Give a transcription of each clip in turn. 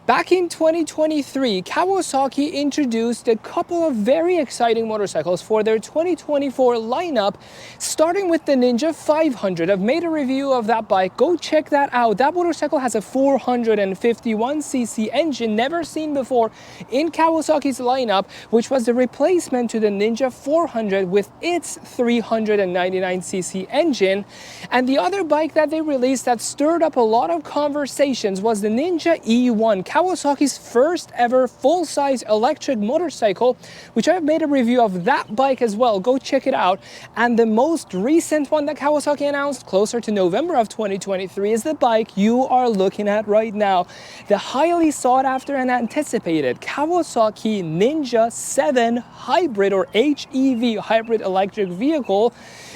Back in 2023, Kawasaki introduced a couple of very exciting motorcycles for their 2024 lineup, starting with the Ninja 500. I've made a review of that bike. Go check that out. That motorcycle has a 451cc engine, never seen before in Kawasaki's lineup, which was the replacement to the Ninja 400 with its 399cc engine. And the other bike that they released that stirred up a lot of conversations was the Ninja E1, Kawasaki's first ever full-size electric motorcycle, which I've made a review of that bike as well. Go check it out. And the most recent one that Kawasaki announced closer to November of 2023 is the bike you are looking at right now. The highly sought after and anticipated Kawasaki Ninja 7 Hybrid, or HEV, hybrid electric vehicle.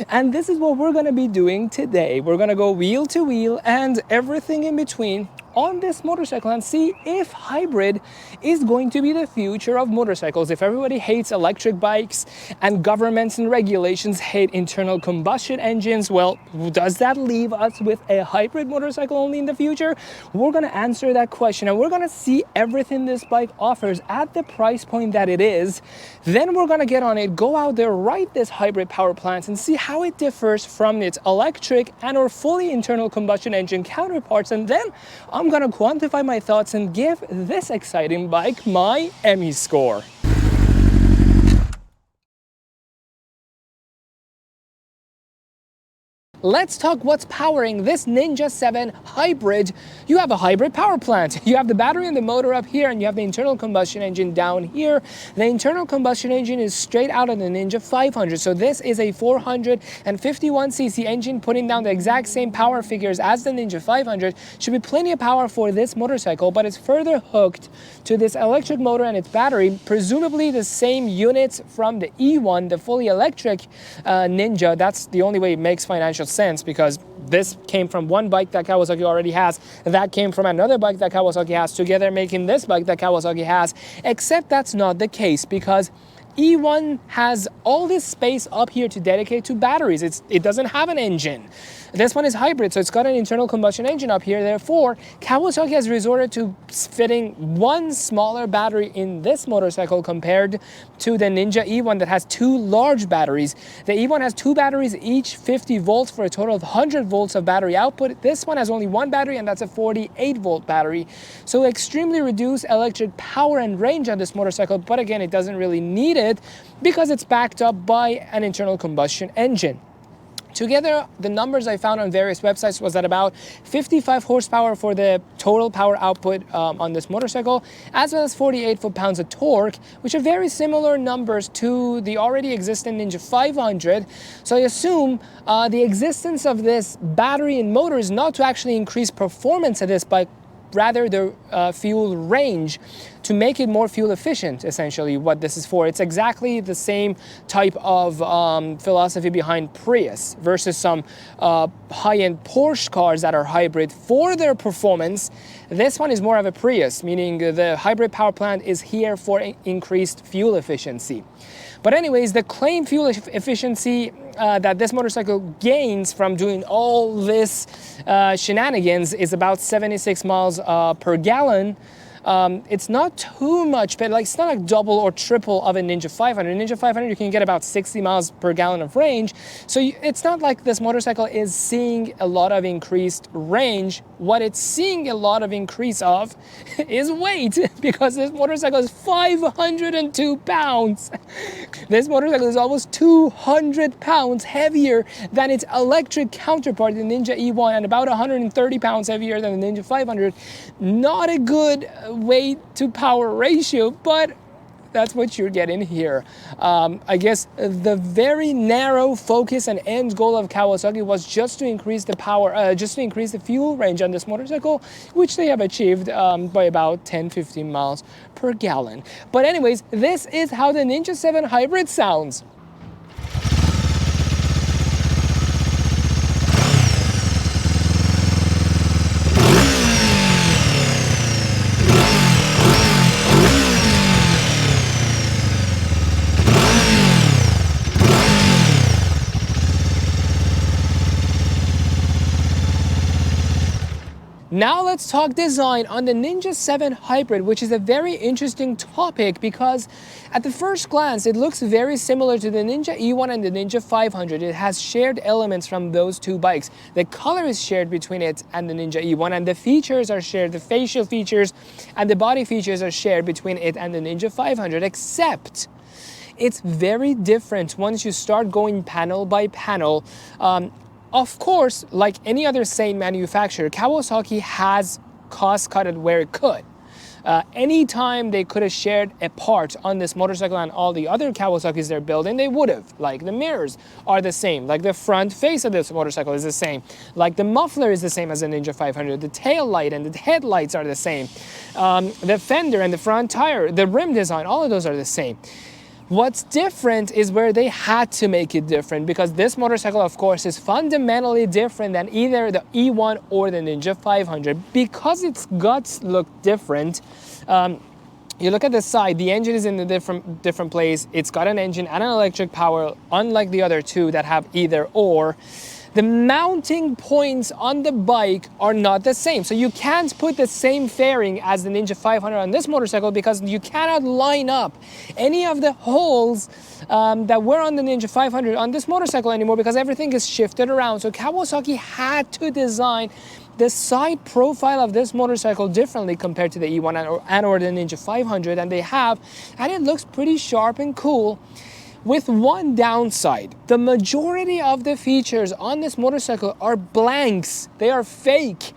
And this is what we're going to be doing today. We're going to go wheel to wheel and everything in between on this motorcycle and see if hybrid is going to be the future of motorcycles. If everybody hates electric bikes and governments and regulations hate internal combustion engines, well, does that leave us with a hybrid motorcycle only in the future? We're going to answer that question, and we're going to see everything this bike offers at the price point that it is. Then we're going to get on it, go out there, ride this hybrid power plant, and see how it differs from its electric and or fully internal combustion engine counterparts. And then I'm going to quantify my thoughts and give this exciting bike my Emmy score. Let's talk what's powering this Ninja 7 Hybrid. You have a hybrid power plant. You have the battery and the motor up here, and you have the internal combustion engine down here. The internal combustion engine is straight out of the Ninja 500. So this is a 451cc engine, putting down the exact same power figures as the Ninja 500. Should be plenty of power for this motorcycle, but it's further hooked to this electric motor and its battery, presumably the same units from the E1, the fully electric Ninja. That's the only way it makes financial sense, because this came from one bike that Kawasaki already has, that came from another bike that Kawasaki has, together making this bike that Kawasaki has. Except that's not the case, because E1 has all this space up here to dedicate to batteries. It doesn't have an engine. This one is hybrid, so it's got an internal combustion engine up here. Therefore, Kawasaki has resorted to fitting one smaller battery in this motorcycle compared to the Ninja E1 that has two large batteries. The E1 has two batteries, each 50 volts for a total of 100 volts of battery output. This one has only one battery, and that's a 48 volt battery. So extremely reduced electric power and range on this motorcycle, but again, it doesn't really need it because it's backed up by an internal combustion engine. Together, the numbers I found on various websites was at about 55 horsepower for the total power output on this motorcycle, as well as 48 foot-pounds of torque, which are very similar numbers to the already existing Ninja 500. So I assume the existence of this battery and motor is not to actually increase performance of this bike, rather the fuel range, to make it more fuel efficient, essentially what this is for. It's exactly the same type of philosophy behind Prius versus some high-end Porsche cars that are hybrid for their performance. This one is more of a Prius, meaning the hybrid power plant is here for increased fuel efficiency. But anyways, the claimed fuel efficiency that this motorcycle gains from doing all this shenanigans is about 76 miles per gallon. It's not too much, but it's not like double or triple of a Ninja 500. Ninja 500, you can get about 60 miles per gallon of range. So it's not like this motorcycle is seeing a lot of increased range. What it's seeing a lot of increase of is weight, because this motorcycle is 502 pounds. This motorcycle is almost 200 pounds heavier than its electric counterpart, the Ninja E1, and about 130 pounds heavier than the Ninja 500. Not a good weight to power ratio, but that's what you're getting here. I guess the very narrow focus and end goal of Kawasaki was just to increase the power, just to increase the fuel range on this motorcycle, which they have achieved by about 10-15 miles per gallon. But anyways, this is how the Ninja 7 Hybrid sounds. Now let's talk design on the Ninja 7 Hybrid, which is a very interesting topic because at the first glance, it looks very similar to the Ninja E1 and the Ninja 500. It has shared elements from those two bikes. The color is shared between it and the Ninja E1, and the features are shared. The facial features and the body features are shared between it and the Ninja 500, except it's very different once you start going panel by panel. Of course, like any other sane manufacturer, Kawasaki has cost cut it where it could. Anytime they could have shared a part on this motorcycle and all the other Kawasaki's they're building, they would have. Like the mirrors are the same, like the front face of this motorcycle is the same, like the muffler is the same as the Ninja 500, the tail light and the headlights are the same, the fender and the front tire, the rim design, all of those are the same. What's different is where they had to make it different, because this motorcycle, of course, is fundamentally different than either the E1 or the Ninja 500. Because its guts look different, you look at the side, the engine is in a different place. It's got an engine and an electric power, unlike the other two that have either or. The mounting points on the bike are not the same. So you can't put the same fairing as the Ninja 500 on this motorcycle because you cannot line up any of the holes that were on the Ninja 500 on this motorcycle anymore because everything is shifted around. So Kawasaki had to design the side profile of this motorcycle differently compared to the E1 and or the Ninja 500, and they have, and it looks pretty sharp and cool. With one downside, the majority of the features on this motorcycle are blanks. They are fake.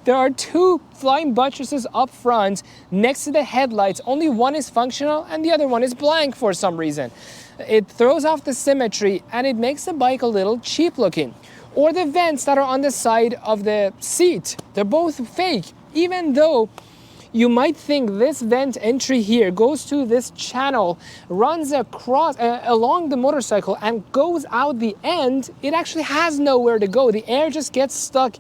There are two flying buttresses up front next to the headlights. Only one is functional and the other one is blank for some reason. It throws off the symmetry and it makes the bike a little cheap looking. Or the vents that are on the side of the seat, they're both fake, even though you might think this vent entry here goes to this channel, runs across along the motorcycle and goes out the end. It actually has nowhere to go. The air just gets stuck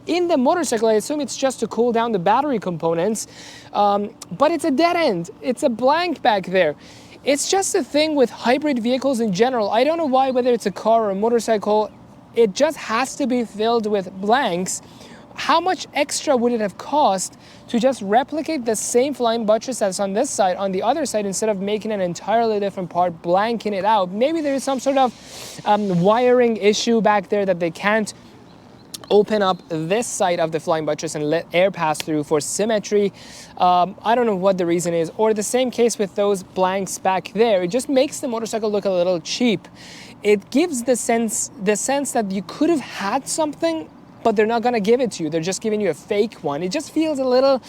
in the motorcycle. I assume it's just to cool down the battery components, but it's a dead end. It's a blank back there. It's just a thing with hybrid vehicles in general. I don't know why, whether it's a car or a motorcycle, it just has to be filled with blanks. How much extra would it have cost to just replicate the same flying buttress that's on this side, on the other side, instead of making an entirely different part, blanking it out? Maybe there is some sort of wiring issue back there that they can't open up this side of the flying buttress and let air pass through for symmetry. I don't know what the reason is. Or the same case with those blanks back there. It just makes the motorcycle look a little cheap. It gives the sense that you could have had something, but they're not gonna give it to you. They're just giving you a fake one. It just feels a little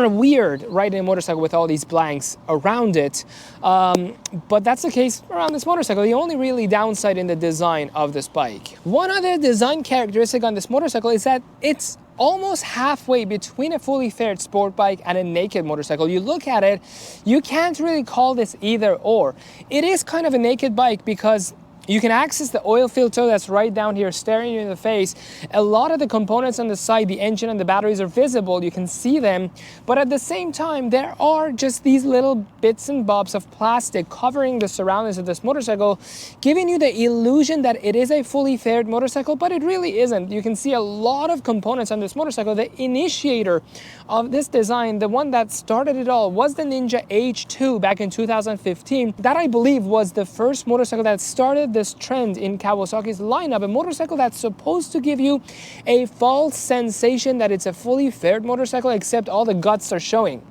weird riding a motorcycle with all these blanks around it. But that's the case around this motorcycle. The only really downside in the design of this bike. One other design characteristic on this motorcycle is that it's almost halfway between a fully faired sport bike and a naked motorcycle. You look at it, you can't really call this either or. It is kind of a naked bike because you can access the oil filter that's right down here staring you in the face. A lot of the components on the side, the engine and the batteries, are visible. You can see them. But at the same time, there are just these little bits and bobs of plastic covering the surroundings of this motorcycle, giving you the illusion that it is a fully faired motorcycle, but it really isn't. You can see a lot of components on this motorcycle. The initiator of this design, the one that started it all, was the Ninja H2 back in 2015. That, I believe, was the first motorcycle that started this trend in Kawasaki's lineup, a motorcycle that's supposed to give you a false sensation that it's a fully faired motorcycle, except all the guts are showing.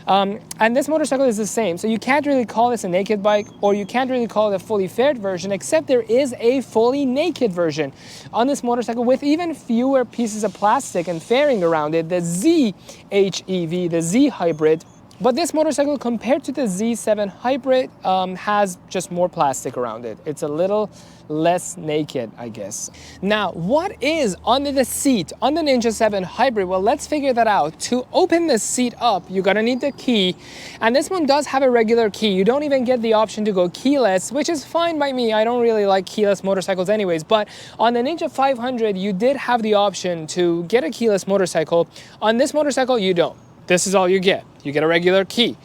And this motorcycle is the same, so you can't really call this a naked bike, or you can't really call it a fully faired version, except there is a fully naked version on this motorcycle with even fewer pieces of plastic and fairing around it, the Z HEV, the Z Hybrid. But this motorcycle, compared to the Z7 Hybrid, has just more plastic around it. It's a little less naked, I guess. Now, what is under the seat on the Ninja 7 Hybrid? Well, let's figure that out. To open the seat up, you're gonna need the key. And this one does have a regular key. You don't even get the option to go keyless, which is fine by me. I don't really like keyless motorcycles anyways. But on the Ninja 500, you did have the option to get a keyless motorcycle. On this motorcycle, you don't. This is all you get. You get a regular key.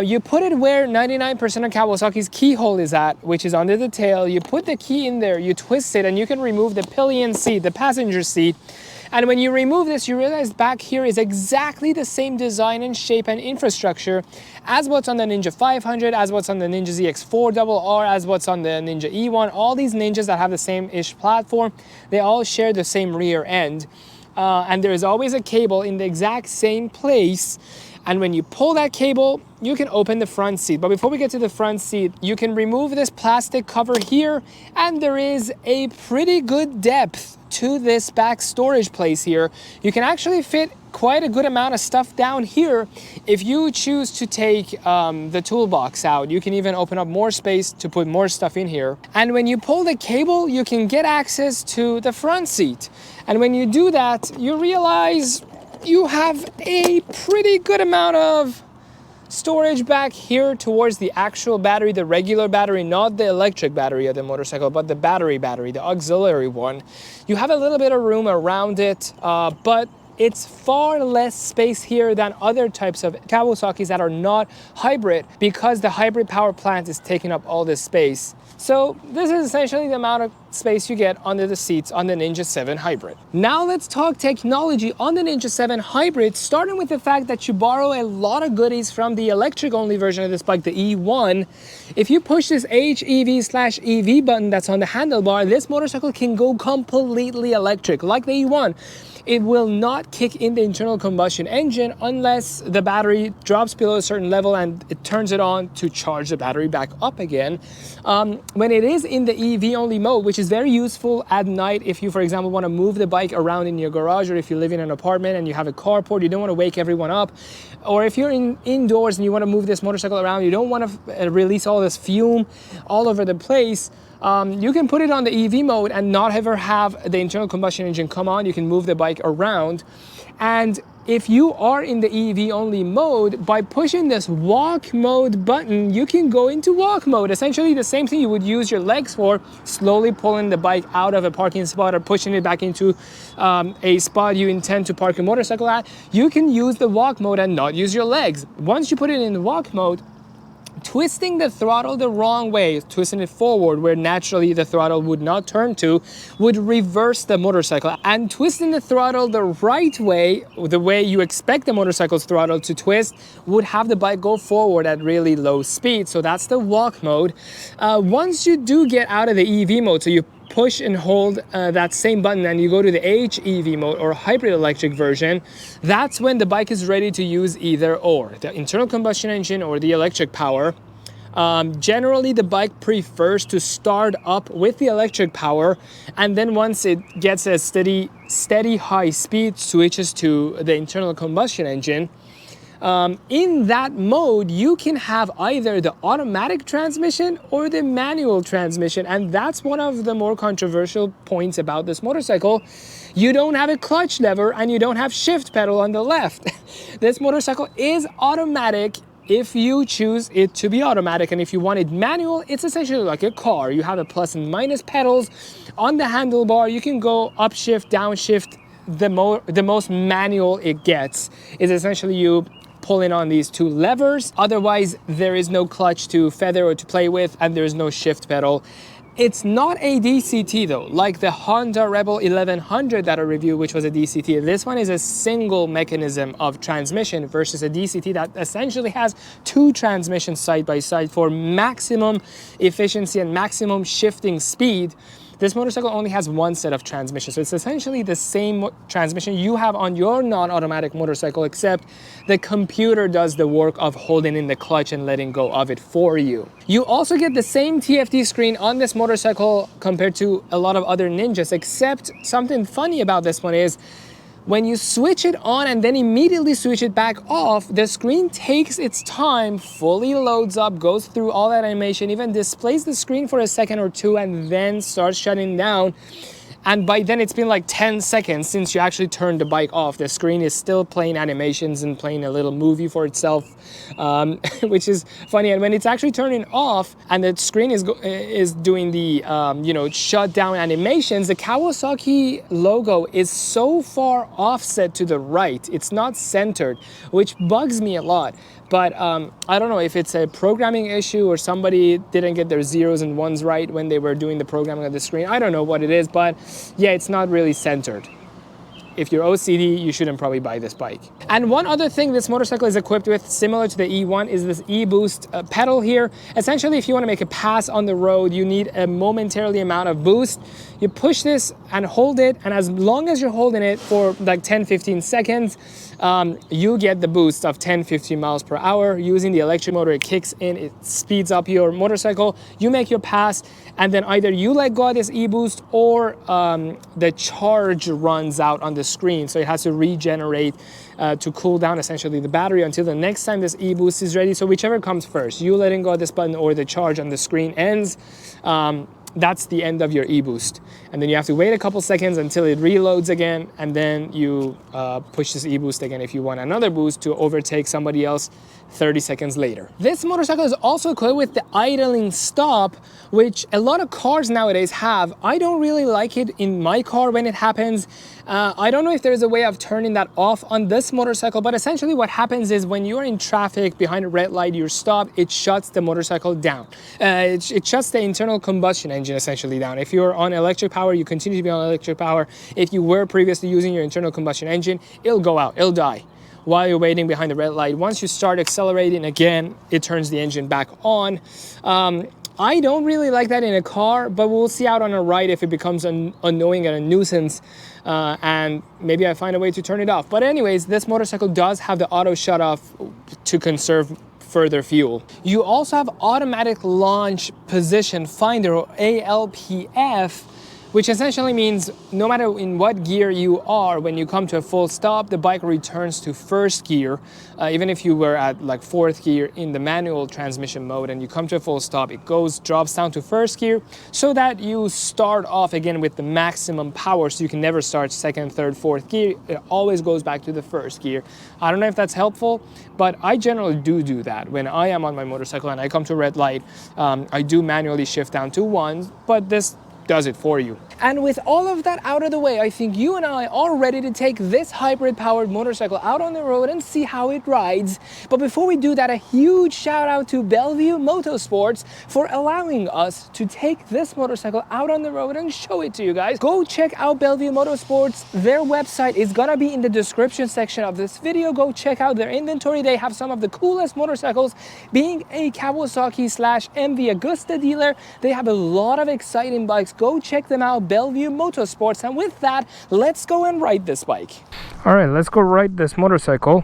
You put it where 99% of Kawasaki's keyhole is at, which is under the tail. You put the key in there, you twist it, and you can remove the pillion seat, the passenger seat, And when you remove this, you realize back here is exactly the same design and shape and infrastructure as what's on the Ninja 500, as what's on the Ninja ZX4RR, as what's on the Ninja E1. All these Ninjas that have the same-ish platform, they all share the same rear end. And there is always a cable in the exact same place. And when you pull that cable, you can open the front seat. But before we get to the front seat, you can remove this plastic cover here, and there is a pretty good depth to this back storage place here. You can actually fit quite a good amount of stuff down here. If you choose to take the toolbox out, you can even open up more space to put more stuff in here. And when you pull the cable, you can get access to the front seat. And when you do that, you realize you have a pretty good amount of storage back here towards the actual battery, the regular battery, not the electric battery of the motorcycle, but the battery, the auxiliary one. You have a little bit of room around it, but it's far less space here than other types of Kawasaki's that are not hybrid, because the hybrid power plant is taking up all this space. So this is essentially the amount of space you get under the seats on the Ninja 7 Hybrid. Now let's talk technology on the Ninja 7 Hybrid, starting with the fact that you borrow a lot of goodies from the electric-only version of this bike, the E1. If you push this HEV/EV button that's on the handlebar, this motorcycle can go completely electric, like the E1. It will not kick in the internal combustion engine unless the battery drops below a certain level and it turns it on to charge the battery back up again. When it is in the EV only mode, which is very useful at night if you, for example, want to move the bike around in your garage, or if you live in an apartment and you have a carport, you don't want to wake everyone up, or if you're indoors and you want to move this motorcycle around, you don't want to release all this fume all over the place, you can put it on the EV mode and not ever have the internal combustion engine come on. You can move the bike around. And if you are in the EV only mode, by pushing this walk mode button, you can go into walk mode. Essentially the same thing you would use your legs for, slowly pulling the bike out of a parking spot or pushing it back into a spot you intend to park your motorcycle at. You can use the walk mode and not use your legs. Once you put it in the walk mode, twisting the throttle the wrong way, twisting it forward where naturally the throttle would not turn to, would reverse the motorcycle. And twisting the throttle the right way, the way you expect the motorcycle's throttle to twist, would have the bike go forward at really low speed. So that's the walk mode. Once you do get out of the EV mode, so you push and hold that same button and you go to the HEV mode or hybrid electric version, that's when the bike is ready to use either or, the internal combustion engine or the electric power. Generally, the bike prefers to start up with the electric power, and then once it gets a steady high speed, switches to the internal combustion engine. In that mode, you can have either the automatic transmission or the manual transmission, and that's one of the more controversial points about this motorcycle. You don't have a clutch lever and you don't have shift pedal on the left. This motorcycle is automatic if you choose it to be automatic, and if you want it manual, it's essentially like a car. You have a plus and minus pedals on the handlebar. You can go upshift, downshift. The most manual it gets is essentially you pulling on these two levers. Otherwise, there is no clutch to feather or to play with, and there is no shift pedal. It's not a DCT though, like the Honda Rebel 1100 that I reviewed, which was a DCT. This one is a single mechanism of transmission versus a DCT that essentially has two transmissions side by side for maximum efficiency and maximum shifting speed. This motorcycle only has one set of transmissions, so it's essentially the same transmission you have on your non-automatic motorcycle, except the computer does the work of holding in the clutch and letting go of it for you. You also get the same TFT screen on this motorcycle compared to a lot of other Ninjas, except something funny about this one is when you switch it on and then immediately switch it back off, the screen takes its time, fully loads up, goes through all that animation, even displays the screen for a second or two, and then starts shutting down. And by then it's been like 10 seconds since you actually turned the bike off. The screen is still playing animations and playing a little movie for itself, which is funny. And when it's actually turning off and the screen is doing the shut down animations, the Kawasaki logo is so far offset to the right. It's not centered, which bugs me a lot. But I don't know if it's a programming issue or somebody didn't get their zeros and ones right when they were doing the programming of the screen. I don't know what it is, but yeah, it's not really centered. if you're OCD, you shouldn't probably buy this bike. And one other thing this motorcycle is equipped with, similar to the E1, is this e-boost pedal here. Essentially, if you want to make a pass on the road, you need a momentarily amount of boost. You push this and hold it, and as long as you're holding it for like 10-15 seconds, you get the boost of 10-15 miles per hour. Using the electric motor, it kicks in, it speeds up your motorcycle, you make your pass, and then either you let go of this e-boost or the charge runs out on the screen, so it has to regenerate to cool down essentially the battery until the next time this e-boost is ready. So whichever comes first, you letting go of this button or the charge on the screen ends, that's the end of your e-boost. And then you have to wait a couple seconds until it reloads again, and then you push this e-boost again if you want another boost to overtake somebody else 30 seconds later. This motorcycle is also equipped with the idling stop, which a lot of cars nowadays have. I don't really like it in my car when it happens. I don't know if there's a way of turning that off on this motorcycle, but essentially what happens is when you're in traffic behind a red light, you're stopped, it shuts the motorcycle down. It shuts the internal combustion engine essentially down. If you're on electric power, you continue to be on electric power. If you were previously using your internal combustion engine, it'll go out, it'll die while you're waiting behind the red light. Once you start accelerating again, it turns the engine back on. I don't really like that in a car, but we'll see out on a ride if it becomes annoying and a nuisance, and maybe I find a way to turn it off. But anyways, this motorcycle does have the auto shut off to conserve further fuel. You also have automatic launch position finder, or ALPF, which essentially means no matter in what gear you are, when you come to a full stop, the bike returns to first gear. Even if you were at like fourth gear in the manual transmission mode and you come to a full stop, it drops down to first gear so that you start off again with the maximum power, so you can never start second, third, fourth gear. It always goes back to the first gear. I don't know if that's helpful, but I generally do that. When I am on my motorcycle and I come to a red light, I do manually shift down to 1, but this does it for you. And with all of that out of the way, I think you and I are ready to take this hybrid powered motorcycle out on the road and see how it rides. But before we do that, a huge shout out to Bellevue Motorsports for allowing us to take this motorcycle out on the road and show it to you guys. Go check out Bellevue Motorsports. Their website is gonna be in the description section of this video. Go check out their inventory. They have some of the coolest motorcycles. Being a Kawasaki / MV Agusta dealer, they have a lot of exciting bikes. Go check them out, Bellevue Motorsports. And with that, let's go and ride this bike. All right, let's go ride this motorcycle.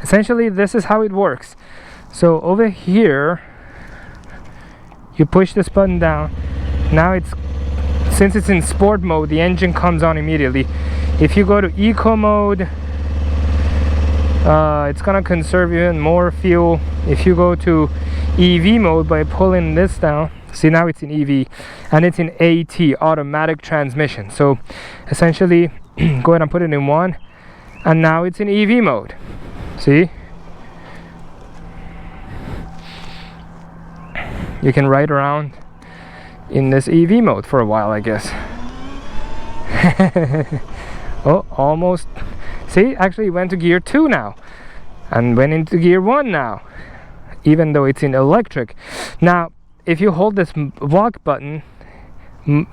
Essentially, this is how it works. So over here, you push this button down. Now since it's in sport mode, the engine comes on immediately. If you go to eco mode, it's gonna conserve even more fuel. If you go to EV mode by pulling this down, see, now it's in EV and it's in AT, automatic transmission. So essentially, go ahead and put it in 1, and now it's in EV mode. See, you can ride around in this EV mode for a while, I guess. Oh, almost. See, actually went to gear 2 now and went into gear 1 now, even though it's in electric. Now if you hold this walk button,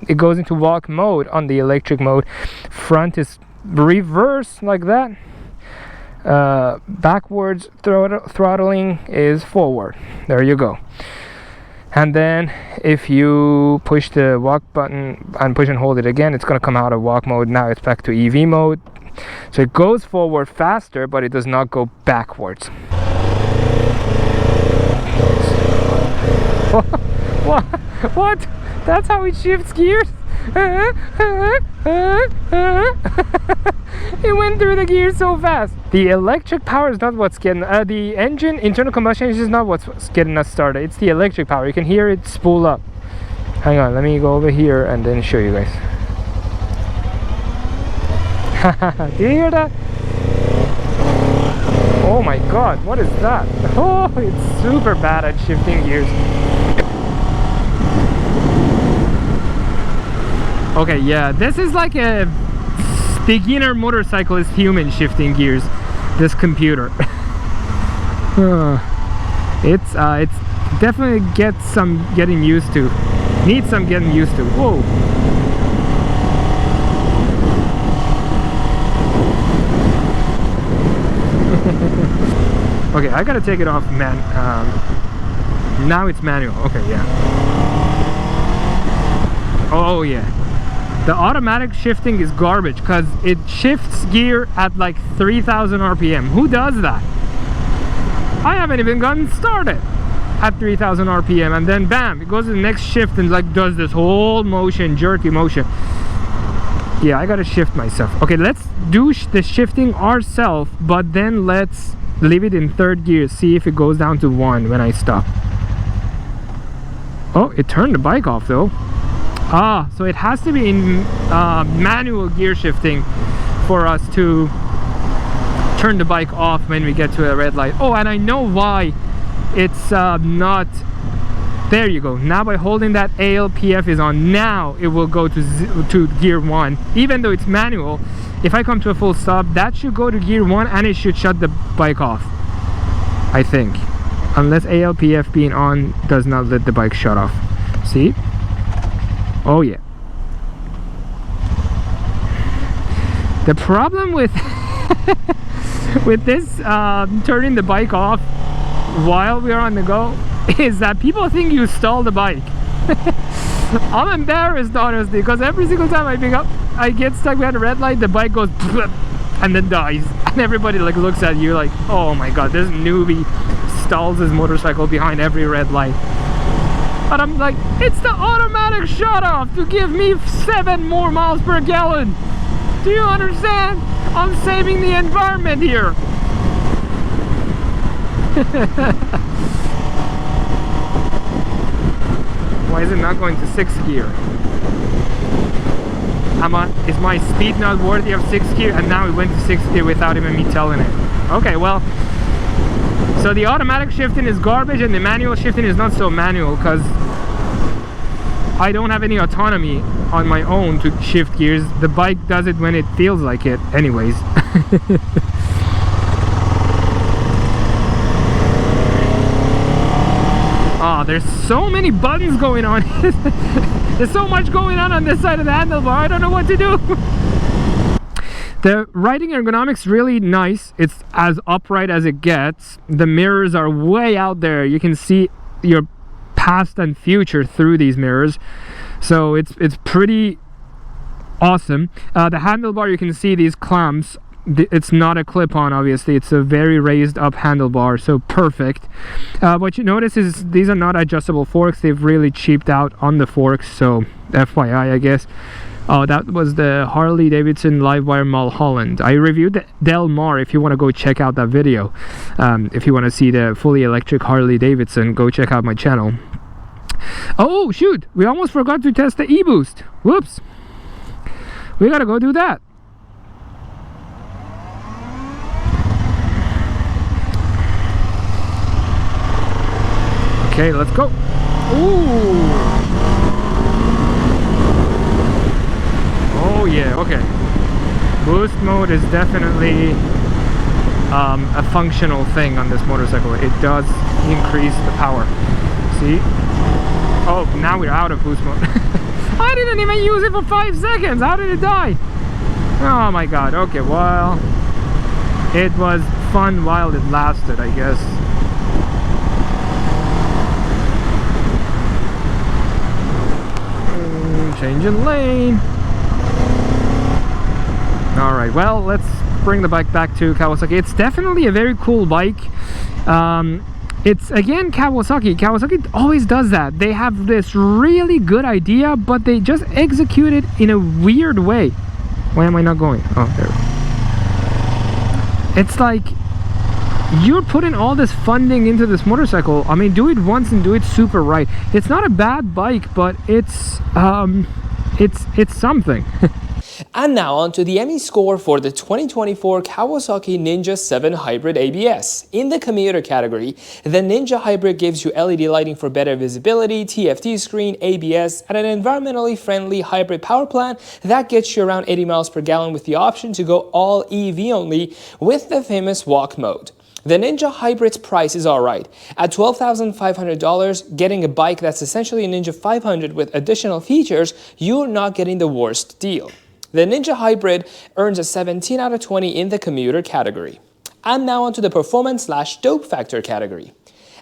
it goes into walk mode on the electric mode. Front is reverse like that. Backwards throttling is forward. There you go. And then if you push the walk button and push and hold it again, it's going to come out of walk mode. Now it's back to EV mode. So it goes forward faster, but it does not go backwards. What? That's how it shifts gears? It went through the gears so fast. The electric power is not what's getting the engine, internal combustion engine is not what's getting us started. It's the electric power. You can hear it spool up. Hang on, let me go over here and then show you guys. Do you hear that? Oh my god, what is that? Oh, it's super bad at shifting gears. Okay, yeah, this is like a beginner motorcyclist human shifting gears, this computer. It's definitely needs some getting used to. Whoa. Okay, I gotta take it off, man. Now it's manual. Okay, yeah. Oh yeah. The automatic shifting is garbage because it shifts gear at like 3,000 RPM. Who does that? I haven't even gotten started at 3,000 RPM, and then bam, it goes to the next shift and like does this whole motion, jerky motion. Yeah, I gotta shift myself. Okay, let's do the shifting ourselves, but then let's leave it in third gear, see if it goes down to 1 when I stop. Oh, it turned the bike off though. Ah, so it has to be in manual gear shifting for us to turn the bike off when we get to a red light. Oh, and I know why it's not. There you go. Now by holding that ALPF is on, now it will go to gear 1. Even though it's manual, if I come to a full stop, that should go to gear 1 and it should shut the bike off, I think. Unless ALPF being on does not let the bike shut off. See? Oh yeah. The problem with with this turning the bike off while we are on the go is that people think you stall the bike. I'm embarrassed honestly, because every single time I get stuck behind a red light, the bike goes and then dies, and everybody like looks at you like, oh my god, this newbie stalls his motorcycle behind every red light. But I'm like, it's the automatic shut off to give me 7 more miles per gallon. Do you understand? I'm saving the environment here. Why is it not going to 6th gear? Is my speed not worthy of 6th gear? And now it went to 6th gear without even me telling it. Okay, well, so the automatic shifting is garbage and the manual shifting is not so manual because I don't have any autonomy on my own to shift gears. The bike does it when it feels like it anyways. Oh, there's so many buttons going on. There's so much going on this side of the handlebar. I don't know what to do. The riding ergonomics really nice. It's as upright as it gets. The mirrors are way out there. You can see your past and future through these mirrors, so it's pretty awesome. The handlebar, you can see these clamps. It's not a clip-on, obviously. It's a very raised up handlebar, so perfect. What you notice is these are not adjustable forks. They've really cheaped out on the forks, so FYI, I guess. Oh, that was the Harley Davidson Livewire Mulholland. I reviewed the Del Mar. If you want to go check out that video, if you want to see the fully electric Harley Davidson, go check out my channel. Oh shoot, we almost forgot to test the e-boost. Whoops, we gotta go do that. Okay, let's go. Ooh. Oh yeah, okay. Boost mode is definitely a functional thing on this motorcycle. It does increase the power. See? Oh, now we're out of boost mode. I didn't even use it for 5 seconds. How did it die? Oh my god. Okay, well, it was fun while it lasted, I guess. Changing lane. Alright, well, let's bring the bike back to Kawasaki. It's definitely a very cool bike. It's, again, Kawasaki. Kawasaki always does that. They have this really good idea, but they just execute it in a weird way. Why am I not going? Oh, there. It's like you're putting all this funding into this motorcycle. I mean, do it once and do it super right. It's not a bad bike, but it's something. And now on to the ME score for the 2024 Kawasaki Ninja 7 Hybrid ABS. In the commuter category, the Ninja Hybrid gives you LED lighting for better visibility, TFT screen, ABS, and an environmentally friendly hybrid power plant that gets you around 80 miles per gallon with the option to go all EV only with the famous walk mode. The Ninja Hybrid's price is alright. At $12,500, getting a bike that's essentially a Ninja 500 with additional features, you're not getting the worst deal. The Ninja Hybrid earns a 17 out of 20 in the commuter category. And now onto the performance/dope factor category.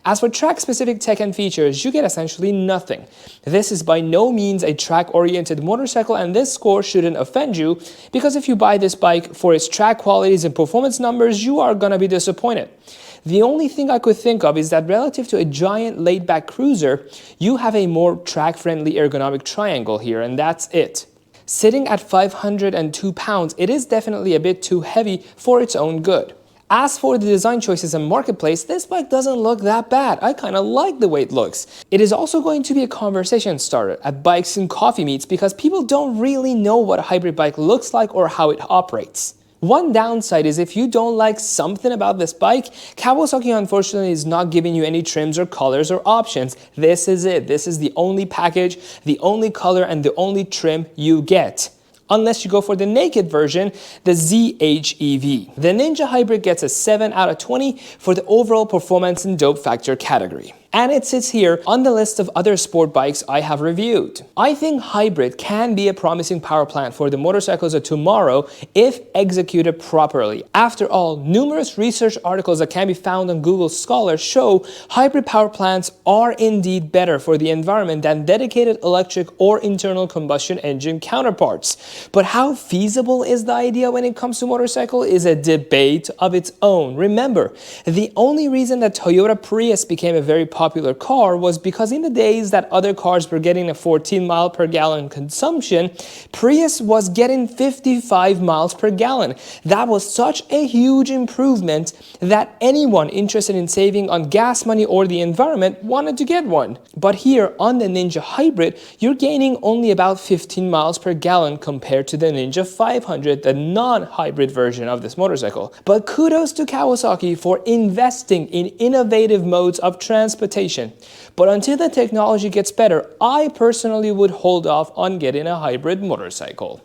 As for track-specific tech and features, you get essentially nothing. This is by no means a track-oriented motorcycle, and this score shouldn't offend you, because if you buy this bike for its track qualities and performance numbers, you are gonna be disappointed. The only thing I could think of is that relative to a giant laid-back cruiser, you have a more track-friendly ergonomic triangle here, and that's it. Sitting at 502 pounds, it is definitely a bit too heavy for its own good. As for the design choices and marketplace, this bike doesn't look that bad. I kind of like the way it looks. It is also going to be a conversation starter at bikes and coffee meets because people don't really know what a hybrid bike looks like or how it operates. One downside is if you don't like something about this bike, Kawasaki unfortunately is not giving you any trims or colors or options. This is it. This is the only package, the only color, and the only trim you get. Unless you go for the naked version, the ZHEV. The Ninja Hybrid gets a 7 out of 20 for the overall performance and dope factor category. And it sits here on the list of other sport bikes I have reviewed. I think hybrid can be a promising power plant for the motorcycles of tomorrow if executed properly. After all, numerous research articles that can be found on Google Scholar show hybrid power plants are indeed better for the environment than dedicated electric or internal combustion engine counterparts. But how feasible is the idea when it comes to motorcycle is a debate of its own. Remember, the only reason that Toyota Prius became a very popular car was because in the days that other cars were getting a 14 mile per gallon consumption, Prius was getting 55 miles per gallon. That was such a huge improvement that anyone interested in saving on gas money or the environment wanted to get one. But here on the Ninja Hybrid, you're gaining only about 15 miles per gallon compared to the Ninja 500, the non-hybrid version of this motorcycle. But kudos to Kawasaki for investing in innovative modes of transportation. But until the technology gets better, I personally would hold off on getting a hybrid motorcycle.